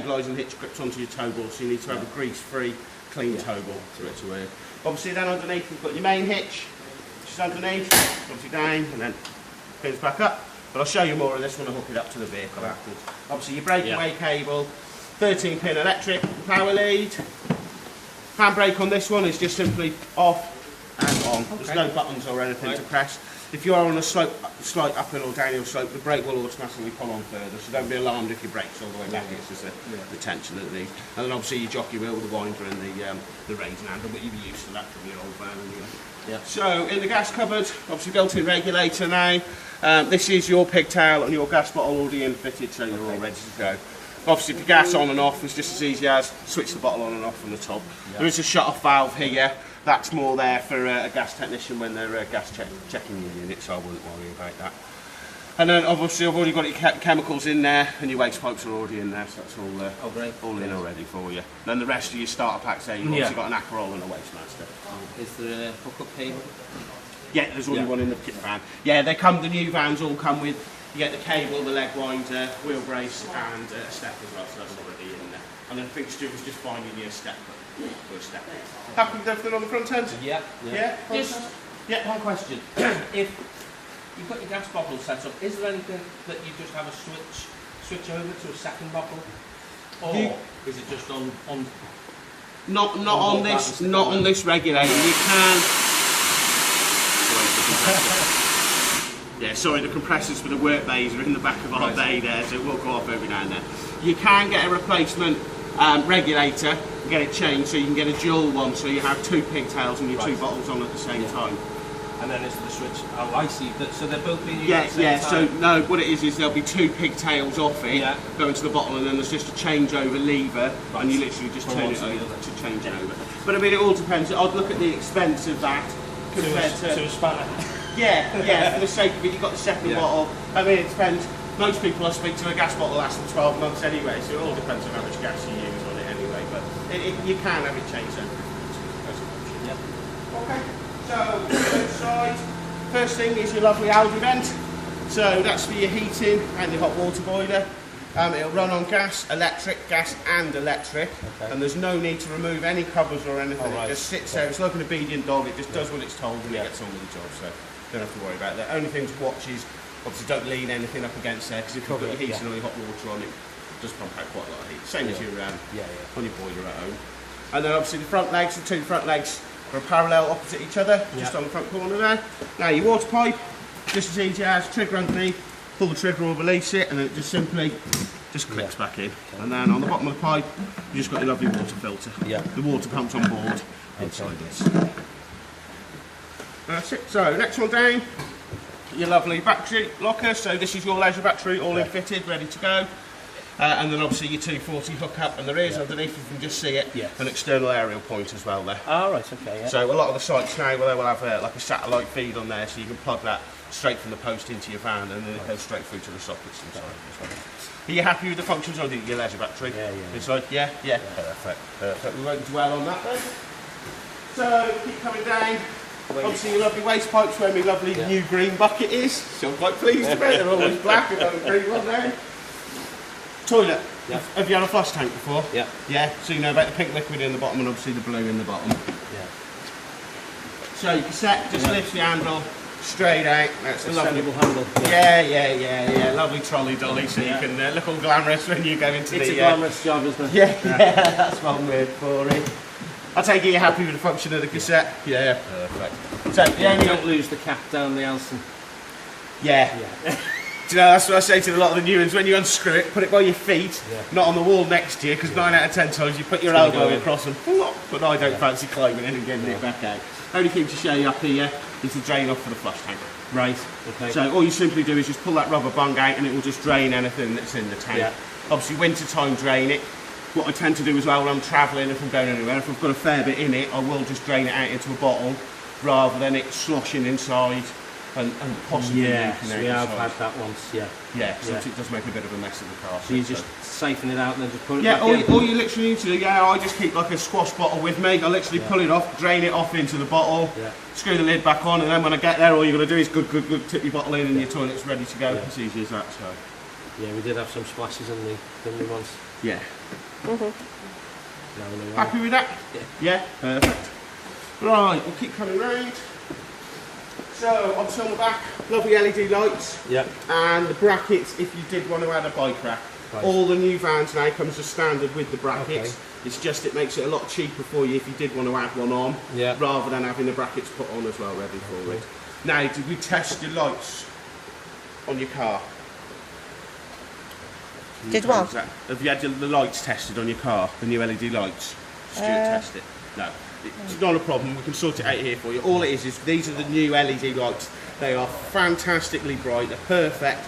stabilising hitch grips onto your toe ball, so you need to have a grease-free, clean toe ball for it to work. Obviously then underneath you've got your main hitch, which is underneath, obviously down, and then goes back up. But I'll show you more of this when I hook it up to the vehicle afterwards. Obviously your breakaway cable, 13 pin electric power lead. Handbrake on this one is just simply off and on. There's no buttons or anything to press. If you are on a slight uphill or downhill slope, the brake will automatically pull on further, so don't be alarmed if your brake's all the way back. It's just the tension that it needs. And then obviously your jockey wheel with the winder and the raising handle, but you'll be used to that from your old van anyway. Yeah. So in the gas cupboard, obviously built-in regulator now. This is your pigtail and your gas bottle already in fitted, so you're all ready to go. Obviously, if your gas on and off, it's just as easy as switch the bottle on and off from the top. There is a shut-off valve here. That's more there for a gas technician when they're gas checking your unit, so I wouldn't worry about that. And then obviously I've already got your chemicals in there, and your waste pipes are already in there, so that's all in already for you. Then the rest of your starter packs there, you've obviously got an Aperol and a Wastemaster. Is there a hookup cable? Yeah, there's only one in the kit van. Yeah, the new vans all come with, you get the cable, the leg winder, wheel brace, and a step as well, so that's already in there. And then I think Stu was just finding you a step. Happy with everything on the front end? Yeah. Just one question. If you've got your gas bottle set up, is there anything that you just have a switch over to a second bottle? Or is it just on Not on this regulator. You can. Yeah, sorry, the compressors for the work bays are in the back of our bay there, so it will go off every now and then. You can get a replacement regulator and get it changed, so you can get a dual one, so you have two pigtails and your two bottles on at the same time. And then it's the switch. Oh, I see. So they're both being used at the same time? So no, what it is there'll be two pigtails off it, going to the bottle, and then there's just a changeover lever, and you literally just turn it over to change it over. But I mean, it all depends. I'd look at the expense of that compared to a spanner. Yeah, for the sake of it, you've got the second bottle. I mean, it depends. Most people I speak to, a gas bottle lasts them 12 months anyway, so it all depends on how much gas you use on it anyway. But you can have it changed over. Okay, so inside, first thing is your lovely Aldi vent. So that's for your heating and your hot water boiler. It'll run on gas and electric, and there's no need to remove any covers or anything. It just sits there. It's like an obedient dog. It just does what it's told and it gets on with the job. So don't have to worry about that. Only thing to watch is obviously don't lean anything up against there, because if you've got your heating or your hot water on, it does pump out quite a lot of heat. Same as your on your boiler at home. And then obviously the front legs, the two front legs are parallel opposite each other, just on the front corner there. Now your water pipe, just as easy as trigger underneath, pull the trigger or release it, and then it just simply clicks back in. And then on the bottom of the pipe, you just got your lovely water filter. The water pump's on board inside this. That's it. So next one down, your lovely battery locker. So this is your leisure battery, all in fitted, ready to go. And then obviously your 240 hookup, and there is underneath, you can just see it, an external aerial point as well there. Oh, right, okay. So a lot of the sites now, they will have like a satellite feed on there, so you can plug that straight from the post into your van, and then it goes straight through to the sockets inside as well. Are you happy with the functions of your leisure battery? Inside? Yeah. Perfect. We won't dwell on that then. So keep coming down. Obviously your lovely waste pipes where my lovely new green bucket is, so I'm quite pleased with it. They're always black, I've got a green one there. Toilet. Have you had a flush tank before? Yeah, so you know about the pink liquid in the bottom and obviously the blue in the bottom. So your cassette just lifts the handle straight out. That's the lovely handle. Yeah. Lovely trolley dolly, so you can look all glamorous when you go into It's a glamorous job, isn't it? Yeah, that's one word for it. I take it you're happy with the function of the cassette? Yeah, perfect. So don't lose the cap down the Alston. Do you know, that's what I say to a lot of the new ones, when you unscrew it, put it by your feet, not on the wall next to you, because 9 out of 10 times you put your elbow across and flop, but I don't fancy climbing in and getting it back out. Only thing to show you up here is the drain off for the flush tank. Right, okay. So all you simply do is just pull that rubber bung out and it will just drain anything that's in the tank. Obviously winter time drain it. What I tend to do as well when I'm travelling, if I'm going anywhere, if I've got a fair bit in it, I will just drain it out into a bottle rather than it sloshing inside and possibly leaking out. I've had that once, so it does make a bit of a mess of the car. So you just siphon it out and then just put it back in? All you literally need to do, I just keep like a squash bottle with me. I literally pull it off, drain it off into the bottle, screw the lid back on, and then when I get there, all you've got to do is good, tip your bottle in and your toilet's ready to go. It's easy as that. So. Yeah, we did have some splashes in the once. Yeah, Happy with that? Yeah, perfect. Right, we'll keep coming round. So, obviously on the back, lovely LED lights. Yeah. And the brackets if you did want to add a bike rack. Right. All the new vans now comes as standard with the brackets. Okay. It's just it makes it a lot cheaper for you if you did want to add one on, rather than having the brackets put on as well, ready for it. Now, did we test your lights on your car? Did what? Have you had the lights tested on your car, the new LED lights? Stuart test it? No. It's not a problem, we can sort it out here for you. All it is these are the new LED lights. They are fantastically bright, they're perfect,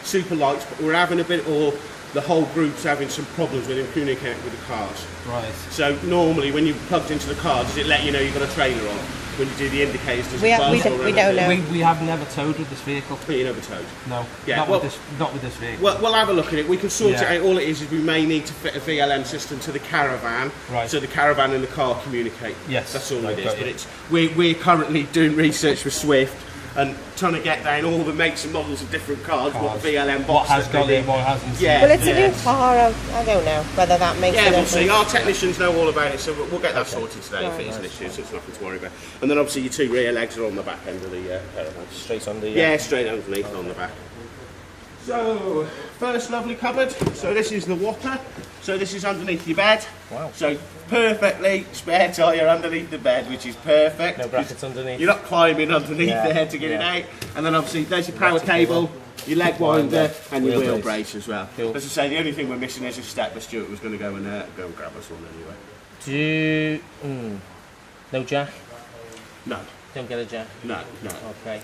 super lights, but we're having a bit, or the whole group's having some problems with them communicating with the cars. Right. So normally when you're plugged into the car, does it let you know you've got a trailer on? When you do the indicators, does it buzz or we don't know. We have never towed with this vehicle. But you never towed? No. Yeah, not with this vehicle. Well, we'll have a look at it. We can sort it out. All it is we may need to fit a VLM system to the caravan, so the caravan and the car communicate. Yes. That's all it is. But it's we're currently doing research with Swift and trying to get down all the makes and models of different cars, what VLM box what has got it, what hasn't. Yeah. Well, it's a new car. I don't know whether that makes Yeah, a we'll difference. see. Our technicians know all about it, so we'll get that sorted today if it is an issue, so it's nothing to worry about. And then obviously your two rear legs are on the back end of the caravan. Straight on the... Yeah, straight underneath on the back. So, first lovely cupboard. So this is the Whopper. So this is underneath your bed. Wow. So perfectly spare tyre underneath the bed, which is perfect. No brackets underneath. You're not climbing underneath there to get it out. And then obviously there's your power cable, your leg winder, and your wheel brace as well. Cool. As I say, the only thing we're missing is a step, but Stuart was going to go and grab us one anyway. No jack? No. Don't get a jack? No. Okay.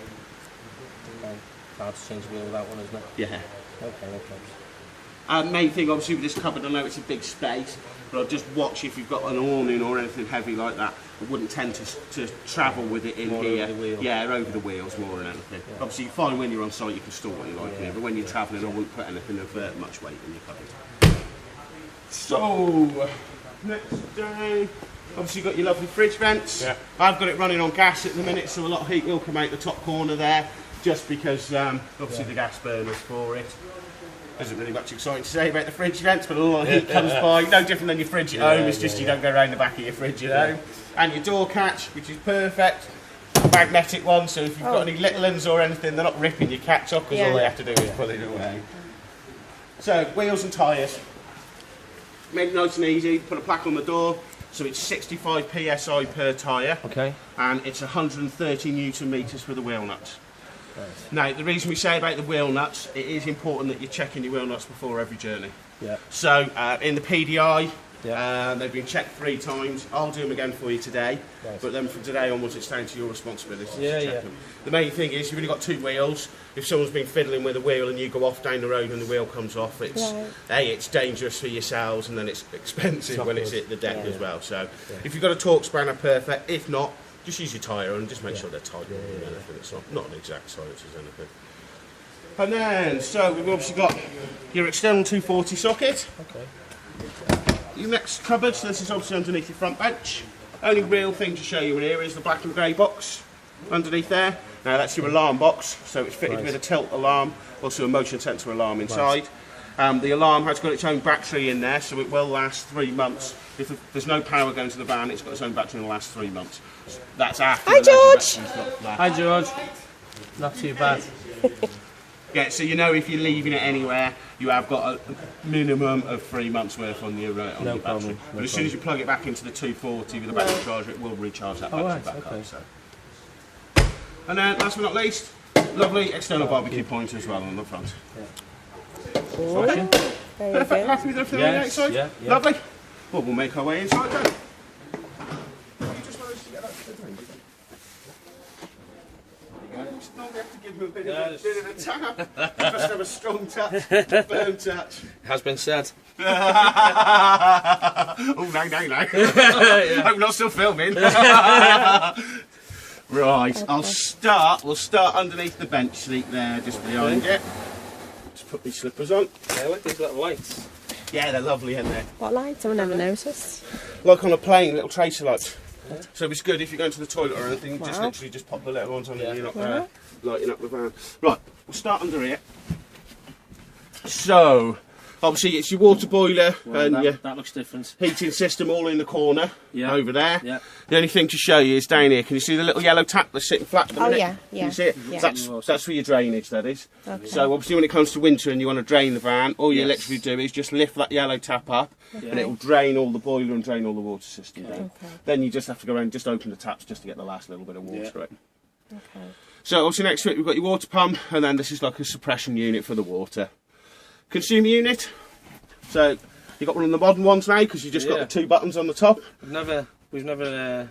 Hard to change the wheel without one, isn't it? Yeah. Okay, no problems. Main thing, obviously, with this cupboard, I know it's a big space, but I'll just watch if you've got an awning or anything heavy like that. I wouldn't tend to travel with it in More here. over the wheel. Yeah, over the wheels more than anything. Yeah. Obviously, fine when you're on site, you can store what you like in here, but when you're travelling, I wouldn't put anything of much weight in your cupboard. So, next day, obviously you've got your lovely fridge vents. Yeah. I've got it running on gas at the minute, so a lot of heat will come out the top corner there, just because obviously the gas burners for it. Isn't really much exciting to say about the fridge vents, but a lot of heat comes by. No different than your fridge at home, it's just you don't go around the back of your fridge at home. And your door catch, which is perfect. Magnetic one, so if you've got any little ones or anything, they're not ripping your catch off, because all they have to do is pull it away. So, wheels and tyres. Made it nice and easy, put a plaque on the door. So it's 65 psi per tyre. Okay. And it's 130 newton metres for the wheel nuts. Right. Now, the reason we say about the wheel nuts, it is important that you're checking your wheel nuts before every journey. Yeah. So, in the PDI, they've been checked 3 times. I'll do them again for you today. Right. But then from today onwards, it's down to your responsibility to check them. The main thing is, you've only got 2 wheels. If someone's been fiddling with a wheel and you go off down the road and the wheel comes off, it's it's dangerous for yourselves, and then it's expensive when it's hit the deck as well. So, if you've got a torque spanner, perfect. If not, just use your tyre and just make sure they're tight. It's not an exact science as anything. And then, so we've obviously got your external 240 socket. Okay. Your next cupboard, so this is obviously underneath your front bench. Only real thing to show you here is the black and grey box underneath there. Now that's your alarm box, so it's fitted with a tilt alarm, also a motion sensor alarm inside. The alarm has got its own battery in there, so it will last 3 months. If there's no power going to the van, it's got its own battery and will last 3 months. That's after. Hi, George. Hi, George. Not too bad. Yeah, so you know if you're leaving it anywhere, you have got a minimum of 3 months worth on your battery. But as soon as you plug it back into the 240 with a battery charger, it will recharge that battery back up. So. And then, last but not least, lovely external barbecue point as well on the front. Very Perfect. good. Happy with everything on the outside? Yeah. Lovely. Well, we'll make our way inside then. Normally have to give him a bit of a tap. He must have a strong touch, firm touch. Has been said. Oh, no. Hope not still filming. Right, we'll start underneath the bench seat there, just behind it. Just put these slippers on. I like these little lights. Yeah, they're lovely, aren't they? What lights? I've never noticed. Like on a plane, little tracer lights. So it's good if you go into the toilet or anything, just literally just pop the little ones on and you're not lighting up the van. Right, we'll start under here. So, Obviously, it's your water boiler and your that looks different. heating system all in the corner over there. Yeah. The only thing to show you is down here. Can you see the little yellow tap that's sitting flat at the minute? yeah, Can you see it? yeah. That's for your drainage, that is. Okay. So obviously when it comes to winter and you want to drain the van, all you literally do is just lift that yellow tap up and it will drain all the boiler and drain all the water system down. Okay. Then you just have to go around and just open the taps just to get the last little bit of water in. Okay. So obviously next to it we've got your water pump, and then this is like a suppression unit for the water. Consumer unit. So you've got one of the modern ones now because you've just got the 2 buttons on the top. We've never.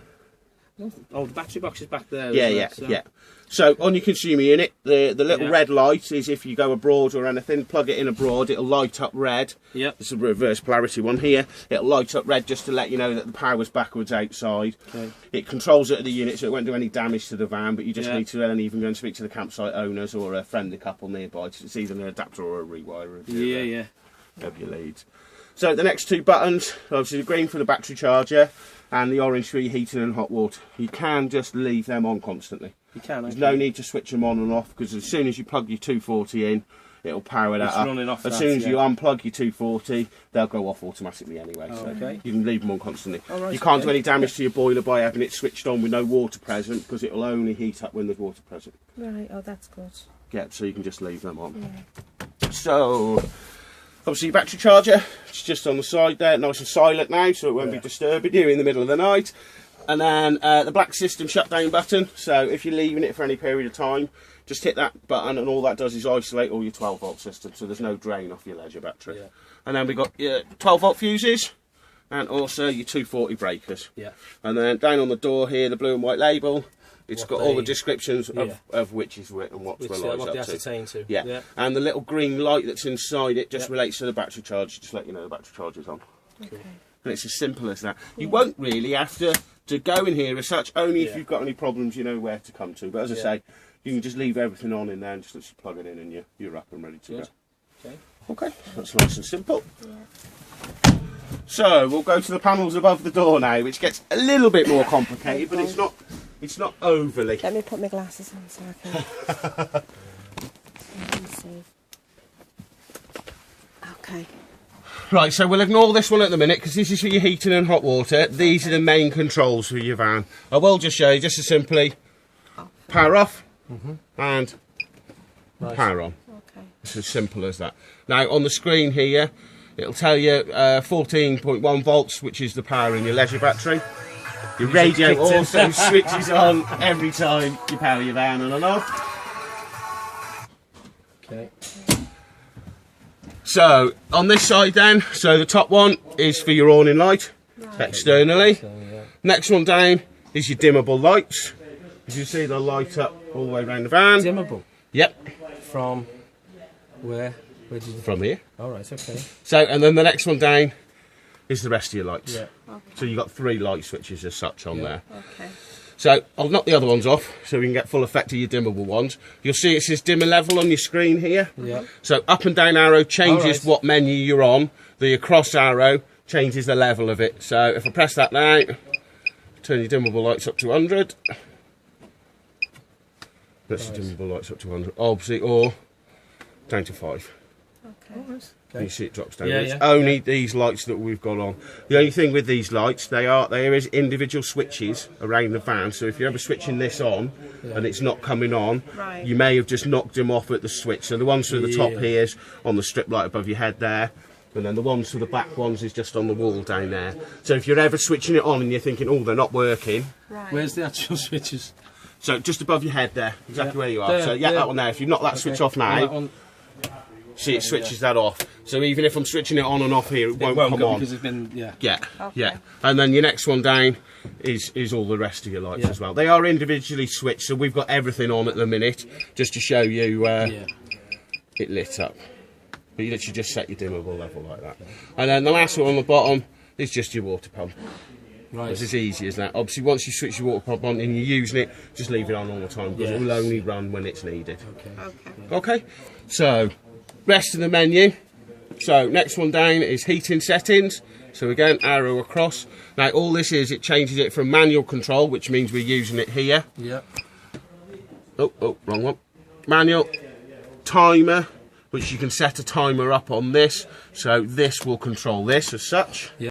Oh, the battery box is back there. Yeah. So on your consumer unit, the little red light is if you go abroad or anything, plug it in abroad, it'll light up red. Yeah. This is a reverse polarity one here. It'll light up red just to let you know that the power's backwards outside. Okay. It controls it at the unit, so it won't do any damage to the van, but you just need to then even go and speak to the campsite owners or a friendly couple nearby. It's either an adapter or a rewire of your leads. So the next 2 buttons, obviously the green for the battery charger and the orange for your heating and hot water. You can just leave them on constantly. You can. There's no need to switch them on and off because as soon as you plug your 240 in, it'll power that up. Running off as soon as you unplug your 240, they'll go off automatically anyway. Oh, so okay. you can leave them on constantly. Oh, right, you can't do any damage to your boiler by having it switched on with no water present because it will only heat up when there's water present. Right, oh, that's good. Yeah, so you can just leave them on. Yeah. So, obviously your battery charger, it's just on the side there, nice and silent now, so it won't be disturbing you in the middle of the night. And then the black system shutdown button, so if you're leaving it for any period of time, just hit that button and all that does is isolate all your 12 volt system, so there's no drain off your leisure battery. Yeah. And then we've got your 12 volt fuses and also your 240 breakers. Yeah. And then down on the door here, the blue and white label, it's got all the descriptions of which is which and what the light's up to. Yeah. And the little green light that's inside it just relates to the battery charge, just let you know the battery charge is on. Okay. And it's as simple as that. You won't really have to go in here as such, only if you've got any problems, you know where to come to. But as I say, you can just leave everything on in there and just plug it in and you're up and ready to go. Okay, that's nice and simple. Yeah. So we'll go to the panels above the door now, which gets a little bit more complicated, but it's not overly. Let me put my glasses on so I can see. Okay. Right, so we'll ignore this one at the minute because this is for your heating and hot water. These are the main controls for your van. I will just show you just as simply power off and power on. Okay. It's as simple as that. Now on the screen here, it'll tell you 14.1 volts, which is the power in your leisure battery. Your radio also switches on every time you power your van on and off. Okay. So on this side then, so the top one is for your awning light externally. Next one down is your dimmable lights. As you see, they'll light up all the way around the van. Dimmable? Yep. From where? Where did you... From here. All right, okay. So, and then the next one down is the rest of your lights. Okay. So you've got 3 light switches as such on there. Okay. So I'll knock the other ones off so we can get full effect of your dimmable ones. You'll see it says dimmer level on your screen here. Yeah. So up and down arrow changes what menu you're on. The across arrow changes the level of it. So if I press that now, turn your dimmable lights up to 100. That's the dimmable lights up to 100. Obviously, or down to 5. Okay. You see it drops down. Yeah, It's only these lights that we've got on. The only thing with these lights, there is individual switches around the van. So if you're ever switching this on and it's not coming on, you may have just knocked them off at the switch. So the ones to the top here is on the strip light above your head there. And then the ones to the back ones is just on the wall down there. So if you're ever switching it on and you're thinking, oh, they're not working. Right. Where's the actual switches? So just above your head there, exactly where you are. So that one there, if you knock that switch off now, see, it switches that off. So even if I'm switching it on and off here, it won't come on. Because it's been, Yeah. And then your next one down is all the rest of your lights as well. They are individually switched, so we've got everything on at the minute, just to show you it lit up. But you literally just set your dimmable level like that. And then the last one on the bottom is just your water pump. Right. It's as easy as that. Obviously, once you switch your water pump on and you're using it, just leave it on all the time because it will only run when it's needed. Okay. So, rest of the menu. So, next one down is heating settings. So again, arrow across. Now, all this is, it changes it from manual control, which means we're using it here. Yeah. Oh, wrong one. Manual, timer, which you can set a timer up on this, so this will control this as such. Yeah.